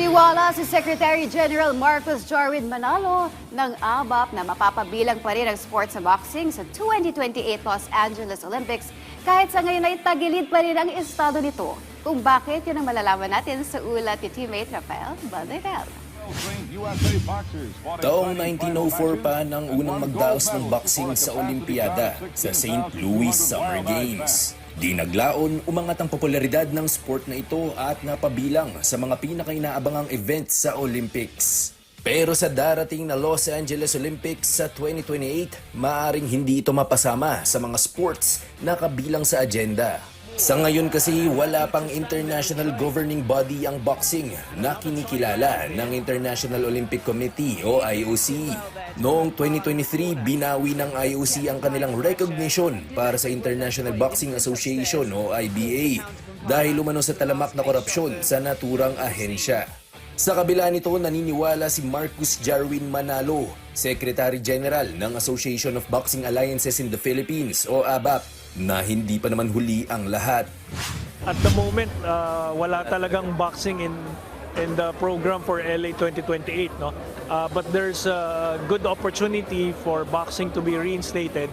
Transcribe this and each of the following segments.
Nagtiwala si Secretary General Marcos Jarwin Manalo ng ABAP na mapapabilang pa rin ang sports sa boxing sa 2028 Los Angeles Olympics kahit sa ngayon ay tagilid pa rin ang estado nito. Kung bakit, yun ang malalaman natin sa ulat ni teammate Rafael Banderal. Taong 1904 pa nang unang magdaos ng boxing sa Olimpiada sa St. Louis Summer Games. Di naglaon, umangat ang popularidad ng sport na ito at napabilang sa mga pinaka-inaabangang event sa Olympics. Pero sa darating na Los Angeles Olympics sa 2028, maaring hindi ito mapasama sa mga sports na kabilang sa agenda. Sa ngayon kasi wala pang international governing body ang boxing na kinikilala ng International Olympic Committee o IOC. Noong 2023, binawi ng IOC ang kanilang recognition para sa International Boxing Association o IBA dahil umano sa talamak na korupsyon sa naturang ahensya. Sa kabila nito, naniniwala si Marcos Jarwin Manalo, Secretary General ng Association of Boxing Alliances in the Philippines o ABAP, na hindi pa naman huli ang lahat. At the moment, wala talagang boxing in the program for LA 2028, no? But there's a good opportunity for boxing to be reinstated,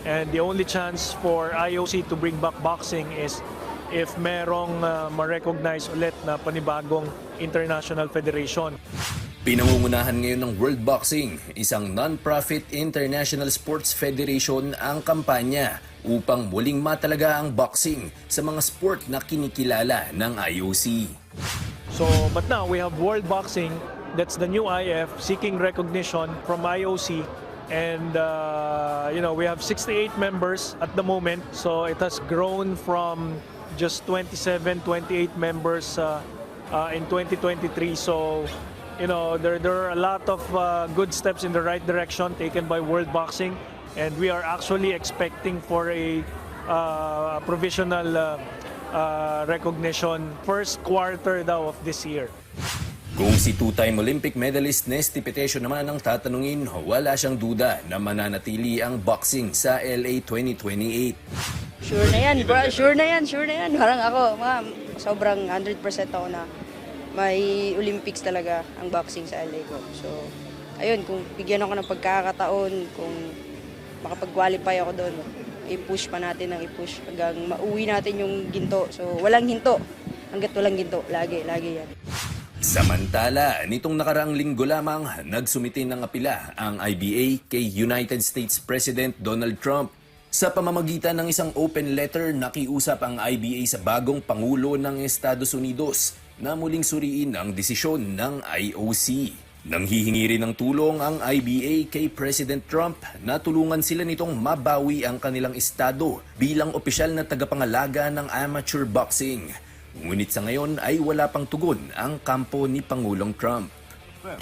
and the only chance for IOC to bring back boxing is if merong ma-recognize ulit na panibagong international federation. Pinangungunahan ngayon ng World Boxing, isang non-profit international sports federation ang kampanya upang muling matalaga ang boxing sa mga sport na kinikilala ng IOC. So, but now we have World Boxing, that's the new IF, seeking recognition from IOC. And, we have 68 members at the moment. So it has grown from just 27, 28 members in 2023. So, there are a lot of good steps in the right direction taken by World Boxing, and we are actually expecting for a provisional recognition first quarter daw of this year. Kung si two-time Olympic medalist Nesty Petesio naman ang tatanungin, wala siyang duda na mananatili ang boxing sa LA 2028. Sure na yan, bro. Sure na yan. Parang ako, sobrang 100% ako na may Olympics talaga ang boxing sa LA ko. So, ayun, kung bigyan ako ng pagkakataon, kung makapag-qualify ako doon, i-push pa natin ng i-push hanggang mauwi natin yung ginto. So, walang hinto. Hanggat walang ginto, lagi yan. Samantala, nitong nakaraang linggo lamang, nagsumite ng apela ang IBA kay United States President Donald Trump. Sa pamamagitan ng isang open letter, nakiusap ang IBA sa bagong Pangulo ng Estados Unidos na muling suriin ang desisyon ng IOC. Nanghihingi rin ng tulong ang IBA kay President Trump na tulungan sila nitong mabawi ang kanilang estado bilang opisyal na tagapangalaga ng amateur boxing. Ngunit sa ngayon ay wala pang tugon ang kampo ni Pangulong Trump.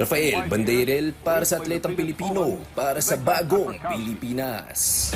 Rafael Banderal para sa Atletang Pilipino, para sa Bagong Pilipinas.